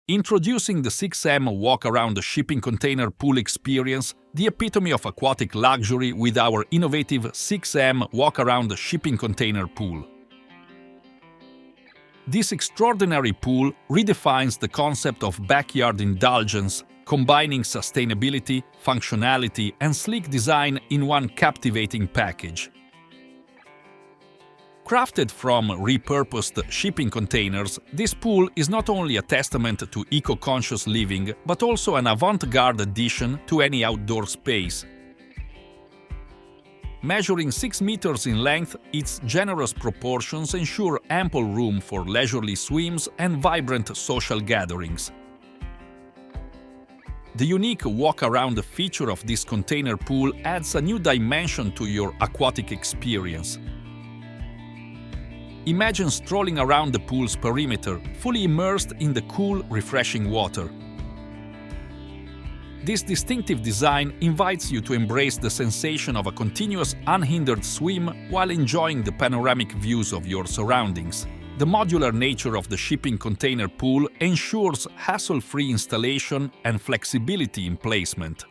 Introducing the 6M walk-around shipping container pool experience, the epitome of aquatic luxury with our innovative 6M walk-around shipping container pool. This extraordinary pool redefines the concept of backyard indulgence, combining sustainability, functionality, and sleek design in one captivating package. Crafted from repurposed shipping containers, this pool is not only a testament to eco-conscious living, but also an avant-garde addition to any outdoor space. Measuring 6 meters in length, its generous proportions ensure ample room for leisurely swims and vibrant social gatherings. The unique walk-around feature of this container pool adds a new dimension to your aquatic experience. Imagine strolling around the pool's perimeter, fully immersed in the cool, refreshing water. This distinctive design invites you to embrace the sensation of a continuous, unhindered swim while enjoying the panoramic views of your surroundings. The modular nature of the shipping container pool ensures hassle-free installation and flexibility in placement.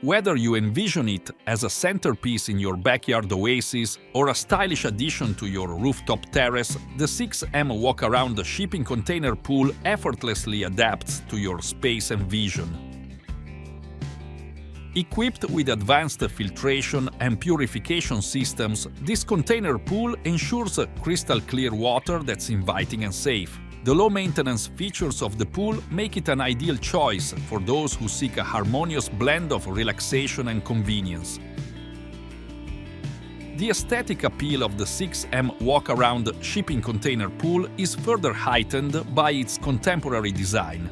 Whether you envision it as a centerpiece in your backyard oasis or a stylish addition to your rooftop terrace, the 6M walk-around shipping container pool effortlessly adapts to your space and vision. Equipped with advanced filtration and purification systems, this container pool ensures crystal-clear water that's inviting and safe. The low-maintenance features of the pool make it an ideal choice for those who seek a harmonious blend of relaxation and convenience. The aesthetic appeal of the 6M walk-around shipping container pool is further heightened by its contemporary design.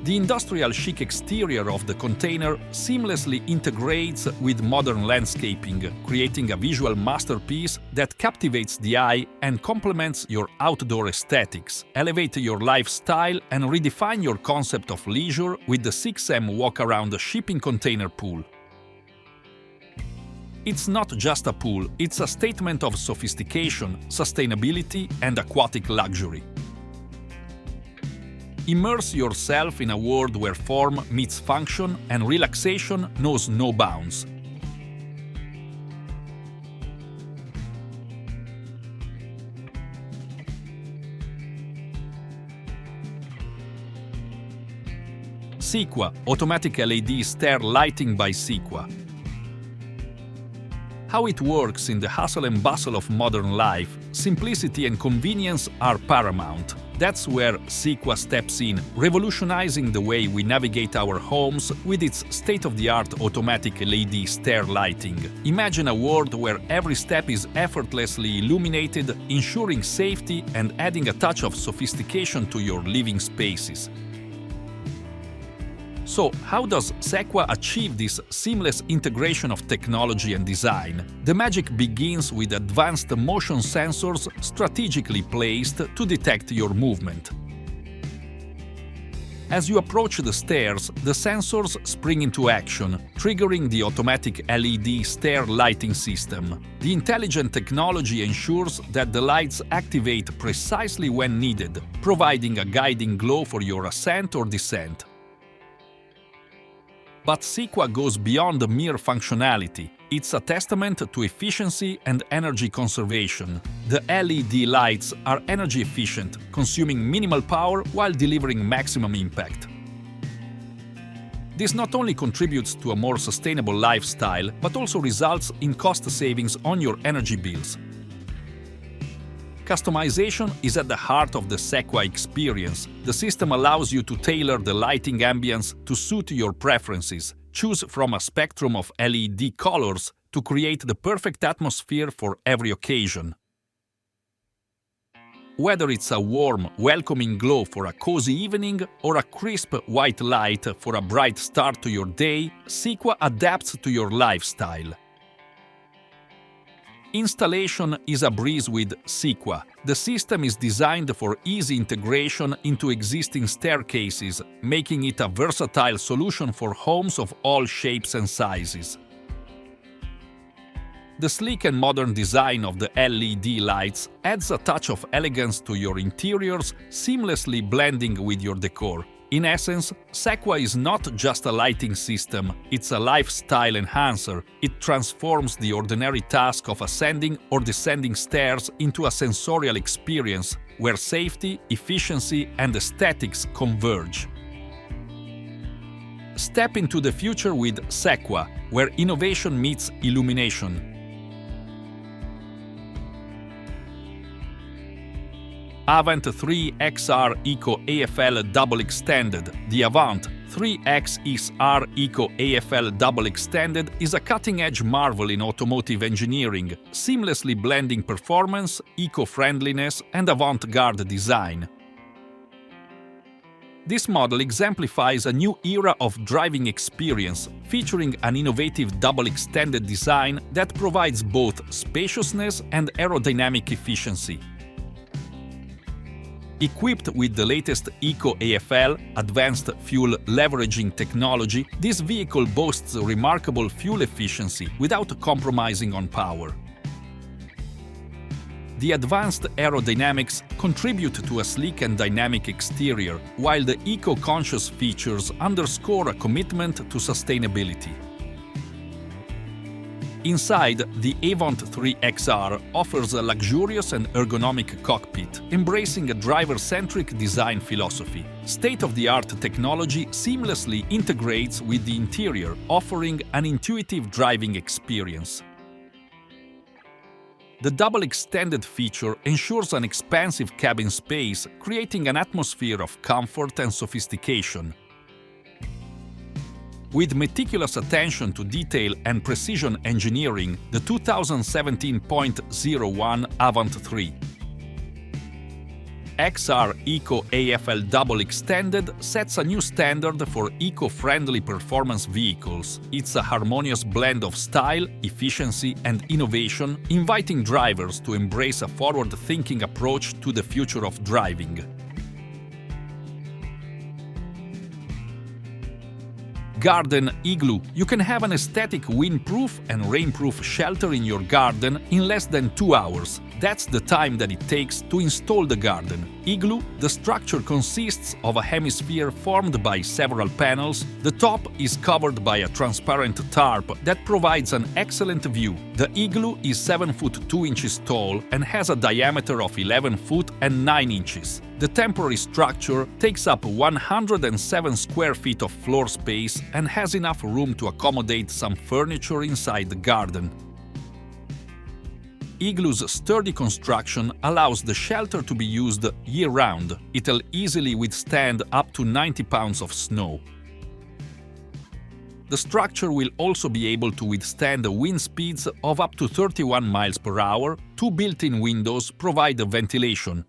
The industrial chic exterior of the container seamlessly integrates with modern landscaping, creating a visual masterpiece that captivates the eye and complements your outdoor aesthetics. Elevate your lifestyle and redefine your concept of leisure with the 6M walk-around shipping container pool. It's not just a pool, it's a statement of sophistication, sustainability, and aquatic luxury. Immerse yourself in a world where form meets function and relaxation knows no bounds. Squa – Automatic LED Stair Lighting by Squa. How it works in the hustle and bustle of modern life, simplicity and convenience are paramount. That's where Squa steps in, revolutionizing the way we navigate our homes with its state-of-the-art automatic LED stair lighting. Imagine a world where every step is effortlessly illuminated, ensuring safety and adding a touch of sophistication to your living spaces. So, how does Squa achieve this seamless integration of technology and design? The magic begins with advanced motion sensors strategically placed to detect your movement. As you approach the stairs, the sensors spring into action, triggering the automatic LED stair lighting system. The intelligent technology ensures that the lights activate precisely when needed, providing a guiding glow for your ascent or descent. But Squa goes beyond mere functionality. It's a testament to efficiency and energy conservation. The LED lights are energy efficient, consuming minimal power while delivering maximum impact. This not only contributes to a more sustainable lifestyle, but also results in cost savings on your energy bills. Customization is at the heart of the Squa experience. The system allows you to tailor the lighting ambience to suit your preferences. Choose from a spectrum of LED colors to create the perfect atmosphere for every occasion. Whether it's a warm, welcoming glow for a cozy evening or a crisp white light for a bright start to your day, Squa adapts to your lifestyle. Installation is a breeze with Squa. The system is designed for easy integration into existing staircases, making it a versatile solution for homes of all shapes and sizes. The sleek and modern design of the LED lights adds a touch of elegance to your interiors, seamlessly blending with your decor. In essence, Squa is not just a lighting system, it's a lifestyle enhancer. It transforms the ordinary task of ascending or descending stairs into a sensorial experience where safety, efficiency, and aesthetics converge. Step into the future with Squa, where innovation meets illumination. Avent 3X R Eco AFL Double Extended. The Avent 3X R Eco AFL Double Extended is a cutting-edge marvel in automotive engineering, seamlessly blending performance, eco-friendliness, and avant-garde design. This model exemplifies a new era of driving experience, featuring an innovative double-extended design that provides both spaciousness and aerodynamic efficiency. Equipped with the latest Eco AFL advanced fuel leveraging technology, this vehicle boasts remarkable fuel efficiency without compromising on power. The advanced aerodynamics contribute to a sleek and dynamic exterior, while the eco-conscious features underscore a commitment to sustainability. Inside, the Avent 3XR offers a luxurious and ergonomic cockpit, embracing a driver-centric design philosophy. State-of-the-art technology seamlessly integrates with the interior, offering an intuitive driving experience. The double-extended feature ensures an expansive cabin space, creating an atmosphere of comfort and sophistication. With meticulous attention to detail and precision engineering, the 2017.01 Avent 3 XR Eco AFL Double Extended sets a new standard for eco-friendly performance vehicles. It's a harmonious blend of style, efficiency, and innovation, inviting drivers to embrace a forward-thinking approach to the future of driving. Garden Igloo. You can have an aesthetic windproof and rainproof shelter in your garden in less than 2 hours. That's the time that it takes to install the garden. Igloo, the structure consists of a hemisphere formed by several panels. The top is covered by a transparent tarp that provides an excellent view. The igloo is 7 foot 2 inches tall and has a diameter of 11 foot and 9 inches. The temporary structure takes up 107 square feet of floor space and has enough room to accommodate some furniture inside the garden. Igloo's sturdy construction allows the shelter to be used year-round. It'll easily withstand up to 90 pounds of snow. The structure will also be able to withstand wind speeds of up to 31 miles per hour. 2 built-in windows provide ventilation.